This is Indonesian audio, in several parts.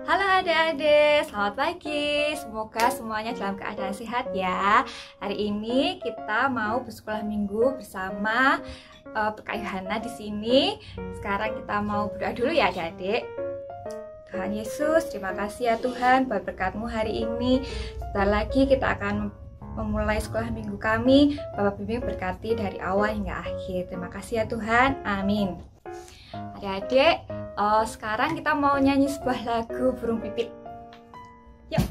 Halo adik-adik, selamat pagi. Semoga semuanya dalam keadaan sehat ya. Hari ini kita mau bersekolah minggu bersama Kak Yohana di sini. Sekarang kita mau berdoa dulu ya adik-adik. Tuhan Yesus, terima kasih ya Tuhan buat berkat-Mu hari ini. Sebentar lagi kita akan memulai sekolah minggu kami. Bapak bimbing berkati dari awal hingga akhir. Terima kasih ya Tuhan. Amin. Adik-adik, sekarang kita mau nyanyi sebuah lagu Burung Pipit. Yuk.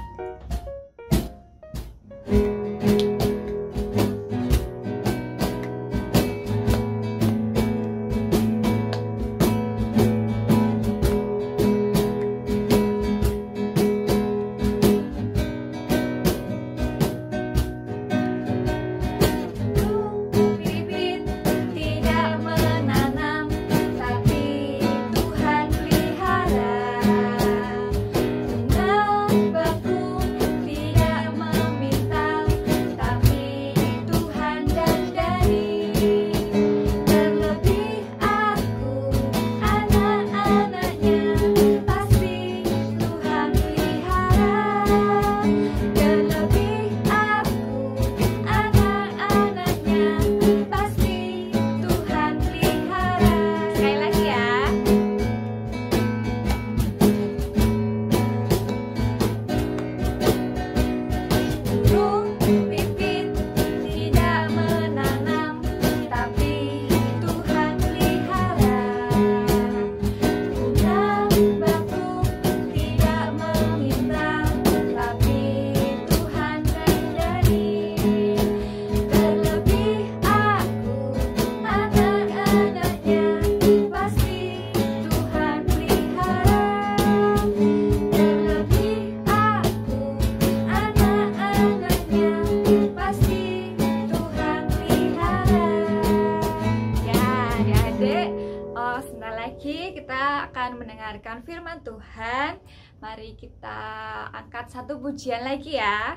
Sebentar lagi kita akan mendengarkan firman Tuhan. Mari kita angkat satu pujian lagi ya.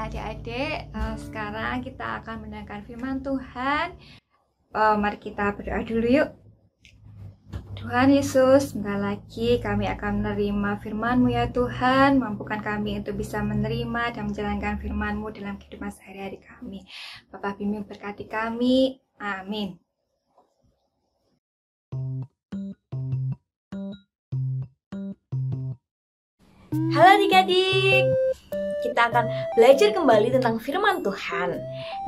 Adik-adik, sekarang kita akan mendengarkan firman Tuhan. Mari kita berdoa dulu yuk. Tuhan Yesus, sebentar lagi kami akan menerima firman-Mu ya Tuhan. Mampukan kami untuk bisa menerima dan menjalankan firman-Mu dalam kehidupan sehari-hari kami. Bapak bimbing berkati kami. Amin. Halo adik-adik, kita akan belajar kembali tentang firman Tuhan.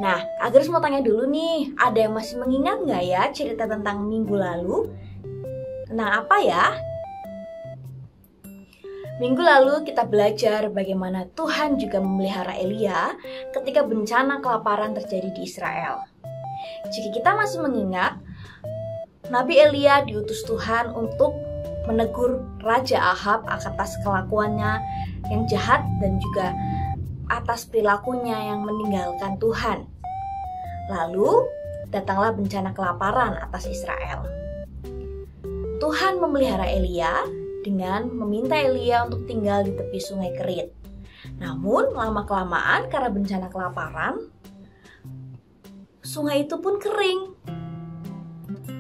Nah, Agnes mau tanya dulu nih, ada yang masih mengingat nggak ya cerita tentang minggu lalu? Tentang apa ya? Minggu lalu kita belajar bagaimana Tuhan juga memelihara Elia ketika bencana kelaparan terjadi di Israel. Jika kita masih mengingat, Nabi Elia diutus Tuhan untuk menegur Raja Ahab atas kelakuannya yang jahat dan juga atas perilakunya yang meninggalkan Tuhan. Lalu datanglah bencana kelaparan atas Israel. Tuhan memelihara Elia dengan meminta Elia untuk tinggal di tepi sungai Kerit. Namun lama-kelamaan karena bencana kelaparan, sungai itu pun kering.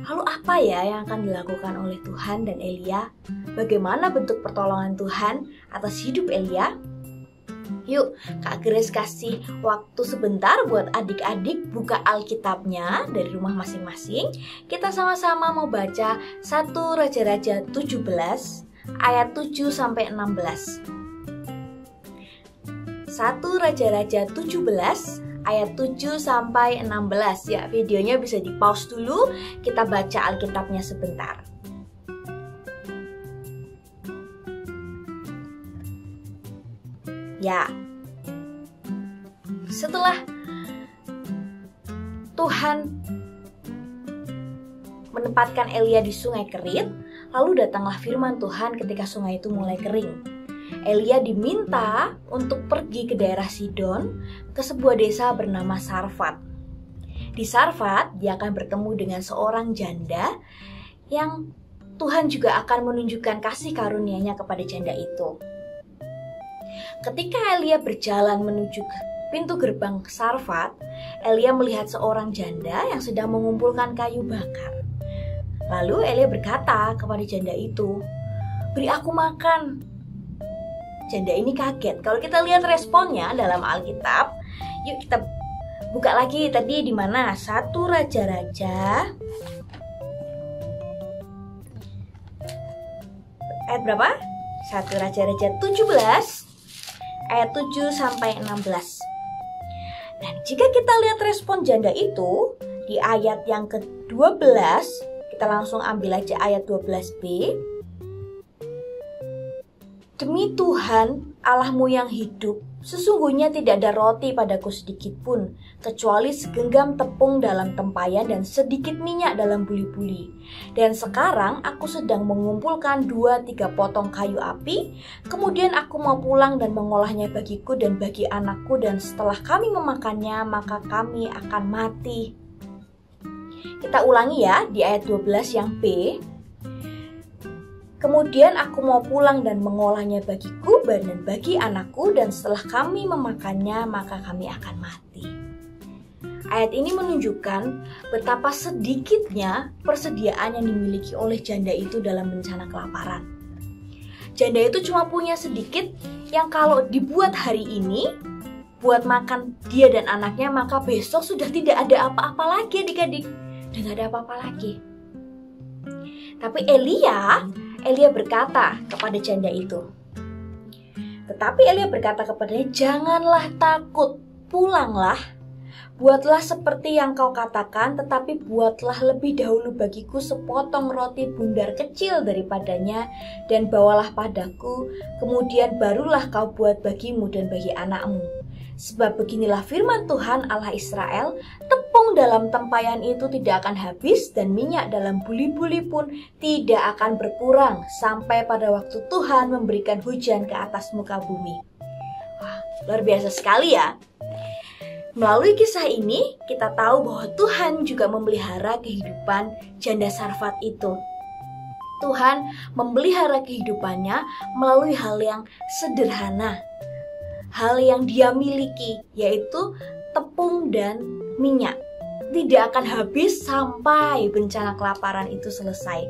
Lalu apa ya yang akan dilakukan oleh Tuhan dan Elia? Bagaimana bentuk pertolongan Tuhan atas hidup Elia? Yuk, Kak Grace kasih waktu sebentar buat adik-adik buka Alkitabnya dari rumah masing-masing. Kita sama-sama mau baca 1 Raja-Raja 17 ayat 7 sampai 16. 1 Raja-Raja 17 ayat 7 sampai 16. Ya, videonya bisa di-pause dulu, kita baca Alkitabnya sebentar. Ya. Setelah Tuhan menempatkan Elia di sungai Kerit, lalu datanglah firman Tuhan ketika sungai itu mulai kering. Elia diminta untuk pergi ke daerah Sidon, ke sebuah desa bernama Sarfat. Di Sarfat, dia akan bertemu dengan seorang janda yang Tuhan juga akan menunjukkan kasih karunia-Nya kepada janda itu. Ketika Elia berjalan menuju ke pintu gerbang Sarfat, Elia melihat seorang janda yang sedang mengumpulkan kayu bakar. Lalu Elia berkata kepada janda itu, "Beri aku makan." Janda ini kaget. Kalau kita lihat responnya dalam Alkitab, yuk kita buka lagi tadi di mana? 1 Raja-Raja ayat berapa? 1 Raja-Raja 17 ayat 7 sampai 16. Dan jika kita lihat respon janda itu di ayat yang ke-12, kita langsung ambil aja ayat 12b. Demi Tuhan Allahmu yang hidup, sesungguhnya tidak ada roti padaku sedikit pun, kecuali segenggam tepung dalam tempayan dan sedikit minyak dalam buli-buli. Dan sekarang aku sedang mengumpulkan 2-3 potong kayu api, kemudian aku mau pulang dan mengolahnya bagiku dan bagi anakku, dan setelah kami memakannya, maka kami akan mati. Kita ulangi ya di ayat 12 yang B. Kemudian aku mau pulang dan mengolahnya bagiku dan bagi anakku, dan setelah kami memakannya maka kami akan mati. Ayat ini menunjukkan betapa sedikitnya persediaan yang dimiliki oleh janda itu dalam bencana kelaparan. Janda itu cuma punya sedikit yang kalau dibuat hari ini buat makan dia dan anaknya, maka besok sudah tidak ada apa-apa lagi adik-adik. Dan gak ada apa-apa lagi. Tapi Elia berkata kepada janda itu. Tetapi Elia berkata kepadanya, "Janganlah takut, pulanglah. Buatlah seperti yang kau katakan, tetapi buatlah lebih dahulu bagiku sepotong roti bundar kecil daripadanya, dan bawalah padaku, kemudian barulah kau buat bagimu dan bagi anakmu. Sebab beginilah firman Tuhan Allah Israel, tepung dalam tempayan itu tidak akan habis dan minyak dalam buli-buli pun tidak akan berkurang sampai pada waktu Tuhan memberikan hujan ke atas muka bumi." Wah, luar biasa sekali ya. Melalui kisah ini kita tahu bahwa Tuhan juga memelihara kehidupan janda Sarfat itu. Tuhan memelihara kehidupannya melalui hal yang sederhana, hal yang dia miliki, yaitu tepung dan minyak. Tidak akan habis sampai bencana kelaparan itu selesai.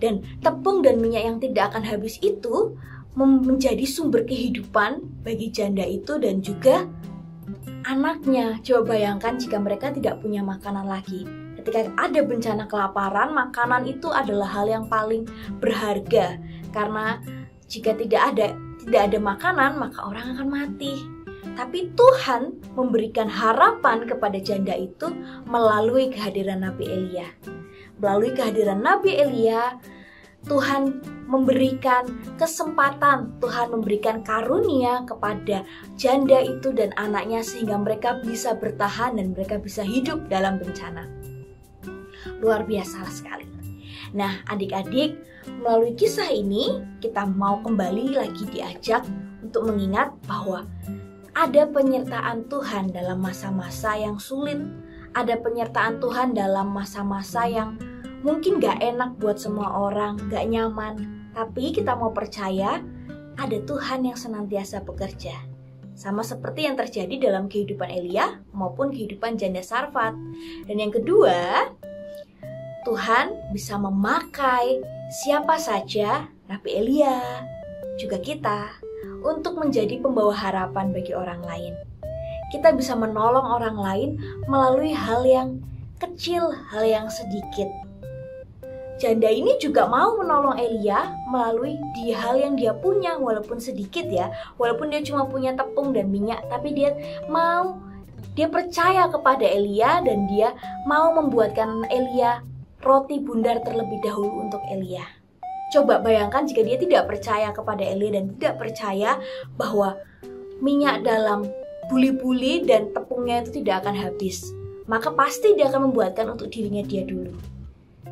Dan tepung dan minyak yang tidak akan habis itu menjadi sumber kehidupan bagi janda itu dan juga anaknya. Coba bayangkan jika mereka tidak punya makanan lagi. Ketika ada bencana kelaparan, makanan itu adalah hal yang paling berharga. Karena jika tidak ada makanan, maka orang akan mati. Tapi Tuhan memberikan harapan kepada janda itu melalui kehadiran Nabi Elia. Melalui kehadiran Nabi Elia, Tuhan memberikan kesempatan, Tuhan memberikan karunia kepada janda itu dan anaknya sehingga mereka bisa bertahan dan mereka bisa hidup dalam bencana. Luar biasa sekali. Nah, adik-adik, melalui kisah ini kita mau kembali lagi diajak untuk mengingat bahwa ada penyertaan Tuhan dalam masa-masa yang sulit. Ada penyertaan Tuhan dalam masa-masa yang mungkin gak enak buat semua orang, gak nyaman. Tapi kita mau percaya ada Tuhan yang senantiasa bekerja. Sama seperti yang terjadi dalam kehidupan Elia maupun kehidupan janda Sarfat. Dan yang kedua, Tuhan bisa memakai siapa saja, Nabi Elia, juga kita, untuk menjadi pembawa harapan bagi orang lain. Kita bisa menolong orang lain melalui hal yang kecil, hal yang sedikit. Janda ini juga mau menolong Elia melalui hal yang dia punya, walaupun sedikit ya, walaupun dia cuma punya tepung dan minyak, tapi dia percaya kepada Elia dan dia mau membuatkan Elia roti bundar terlebih dahulu untuk Elia. Coba bayangkan jika dia tidak percaya kepada Elia dan tidak percaya bahwa minyak dalam buli-buli dan tepungnya itu tidak akan habis, maka pasti dia akan membuatkan untuk dirinya dia dulu.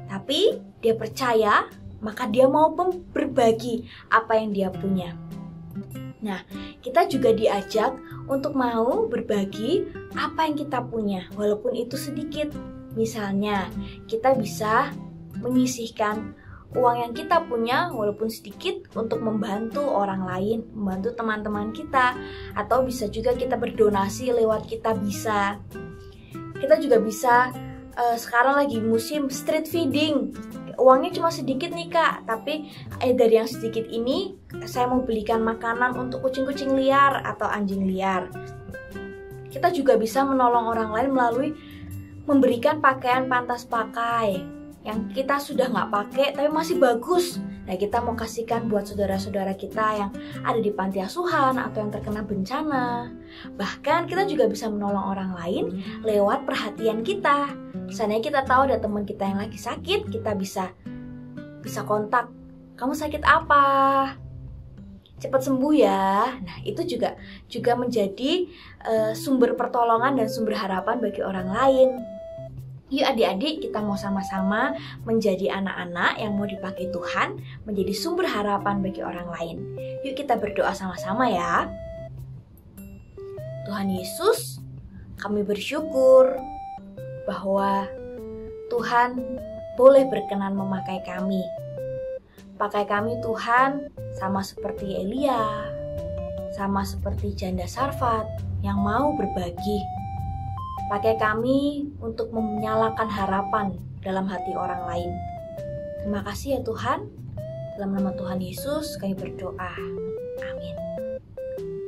Tapi dia percaya, maka dia mau berbagi apa yang dia punya. Nah, kita juga diajak untuk mau berbagi apa yang kita punya, walaupun itu sedikit. Misalnya, kita bisa menyisihkan uang yang kita punya walaupun sedikit untuk membantu orang lain, membantu teman-teman kita, atau bisa juga kita berdonasi lewat kita bisa. Kita juga bisa, sekarang lagi musim street feeding, uangnya cuma sedikit nih kak, tapi dari yang sedikit ini saya mau belikan makanan untuk kucing-kucing liar atau anjing liar. Kita juga bisa menolong orang lain melalui memberikan pakaian pantas pakai yang kita sudah nggak pakai tapi masih bagus. Nah, kita mau kasihkan buat saudara-saudara kita yang ada di panti asuhan atau yang terkena bencana. Bahkan kita juga bisa menolong orang lain lewat perhatian kita. Misalnya kita tahu ada teman kita yang lagi sakit, kita bisa kontak, kamu sakit apa? Cepat sembuh ya. Nah, itu juga menjadi sumber pertolongan dan sumber harapan bagi orang lain. Yuk adik-adik, kita mau sama-sama menjadi anak-anak yang mau dipakai Tuhan menjadi sumber harapan bagi orang lain. Yuk kita berdoa sama-sama ya. Tuhan Yesus, kami bersyukur bahwa Tuhan boleh berkenan memakai kami. Pakai kami Tuhan sama seperti Elia, sama seperti janda Sarfat yang mau berbagi. Pakai kami untuk menyalakan harapan dalam hati orang lain. Terima kasih ya Tuhan. Dalam nama Tuhan Yesus kami berdoa. Amin.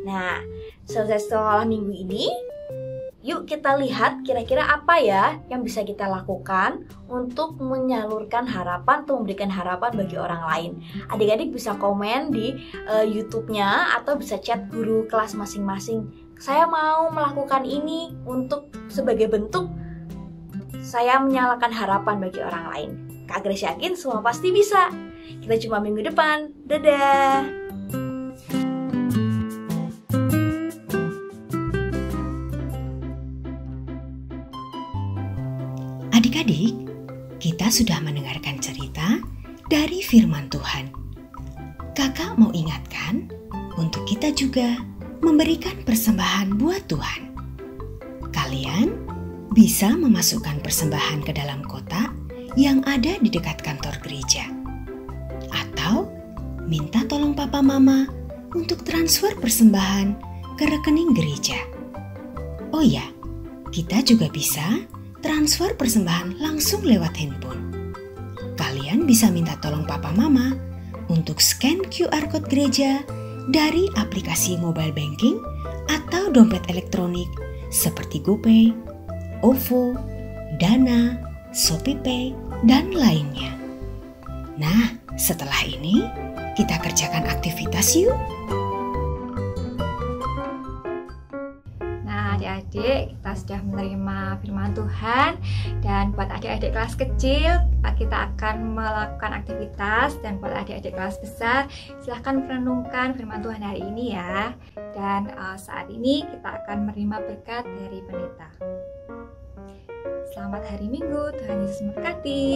Nah, selesai sekolah minggu ini, yuk kita lihat kira-kira apa ya yang bisa kita lakukan untuk menyalurkan harapan, untuk memberikan harapan bagi orang lain. Adik-adik bisa komen di YouTube-nya atau bisa chat guru kelas masing-masing. Saya mau melakukan ini untuk sebagai bentuk saya menyalakan harapan bagi orang lain. Kak Grace yakin semua pasti bisa. Kita jumpa minggu depan. Dadah! Adik-adik, kita sudah mendengarkan cerita dari firman Tuhan. Kakak mau ingatkan untuk kita juga memberikan persembahan buat Tuhan. Kalian bisa memasukkan persembahan ke dalam kotak yang ada di dekat kantor gereja. Atau minta tolong papa mama untuk transfer persembahan ke rekening gereja. Oh ya, kita juga bisa transfer persembahan langsung lewat handphone. Kalian bisa minta tolong papa mama untuk scan QR code gereja dari aplikasi mobile banking atau dompet elektronik seperti GoPay, OVO, Dana, ShopeePay, dan lainnya. Nah, setelah ini kita kerjakan aktivitas yuk. adik-adik kita sudah menerima firman Tuhan. Dan buat adik-adik kelas kecil kita akan melakukan aktivitas. Dan buat adik-adik kelas besar silahkan merenungkan firman Tuhan hari ini ya. Dan saat ini kita akan menerima berkat dari pendeta. Selamat hari Minggu, Tuhan Yesus memberkati.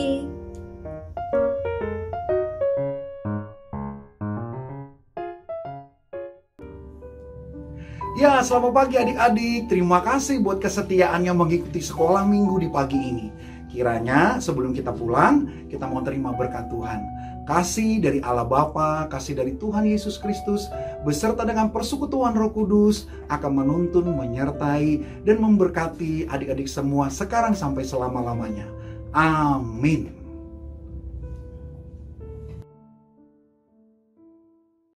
Ya, selamat pagi adik-adik. Terima kasih buat kesetiaannya mengikuti sekolah minggu di pagi ini. Kiranya sebelum kita pulang, kita mau terima berkat Tuhan. Kasih dari Allah Bapa, kasih dari Tuhan Yesus Kristus, beserta dengan persekutuan Roh Kudus, akan menuntun, menyertai, dan memberkati adik-adik semua sekarang sampai selama-lamanya. Amin.